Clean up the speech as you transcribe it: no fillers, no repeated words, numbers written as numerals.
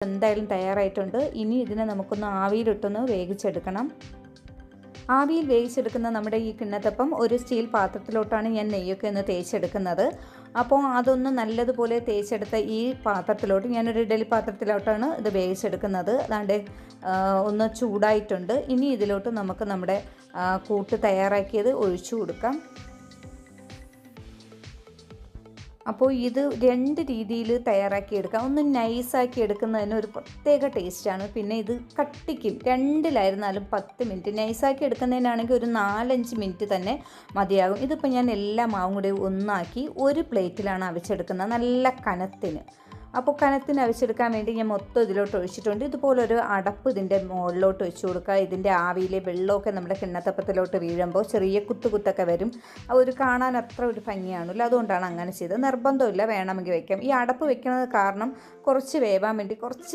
എന്തായാലും തയ്യാറായിട്ടുണ്ട്. ഇനി ഇതിനെ നമുക്കൊന്ന് ആവിയിലിട്ടൊന്ന് വേവിച്ചെടുക്കണം. ആവിയിൽ വേവിച്ചെടുക്കുന്ന നമ്മുടെ ഈ കിണ്ണത്തപ്പം ഒരു സ്റ്റീൽ പാത്രത്തിലോട്ടാണ് ഞാൻ നെയ്യൊക്കെ ഒന്ന് തേച്ചെടുക്കുന്നത്. അപ്പോൾ അതൊന്ന് നല്ലതുപോലെ തേച്ചെടുത്ത ഈ പാത്രത്തിലോട്ട്, ഞാനൊരു ഇഡലി പാത്രത്തിലോട്ടാണ് ഇത് വേവിച്ചെടുക്കുന്നത്. അതാണ്ട് ഒന്ന് ചൂടായിട്ടുണ്ട്. ഇനി ഇതിലോട്ട് നമുക്ക് നമ്മുടെ കൂട്ട് തയ്യാറാക്കിയത് ഒഴിച്ചു കൊടുക്കാം. അപ്പോൾ ഇത് 2 രീതിയിൽ തയ്യാറാക്കിയെടുക്കാം. ഒന്ന് നൈസാക്കി എടുക്കുന്നതിന് ഒരു പ്രത്യേക ടേസ്റ്റാണ്. പിന്നെ ഇത് കട്ടിക്കും. 2ലായിരുന്നാലും 10 മിനിറ്റ്, നൈസാക്കി എടുക്കുന്നതിനാണെങ്കിൽ ഒരു 4-5 മിനിറ്റ് തന്നെ മതിയാകും. ഇതിപ്പോൾ ഞാൻ എല്ലാ മാവും കൂടി ഒന്നാക്കി ഒരു പ്ലേറ്റിലാണ് അവിച്ചെടുക്കുന്നത്, നല്ല കനത്തിന്. അപ്പോൾ കനത്തിന് അവിച്ചെടുക്കാൻ വേണ്ടി ഞാൻ മൊത്തം ഇതിലോട്ട് ഒഴിച്ചിട്ടുണ്ട്. ഇതുപോലൊരു അടപ്പ് ഇതിൻ്റെ മുകളിലോട്ട് വെച്ച് കൊടുക്കുക. ഇതിൻ്റെ ആവിയിലെ വെള്ളമൊക്കെ നമ്മുടെ കിണ്ണത്തപ്പത്തിലോട്ട് വീഴുമ്പോൾ ചെറിയ കുത്തൊക്കെ വരും. ഒരു കാണാൻ അത്ര ഒരു ഭംഗിയാണല്ലോ, അതുകൊണ്ടാണ് അങ്ങനെ ചെയ്തത്. നിർബന്ധമില്ല, വേണമെങ്കിൽ വയ്ക്കാം. ഈ അടപ്പ് വെക്കുന്നത് കാരണം കുറച്ച് വേവാൻ വേണ്ടി കുറച്ച്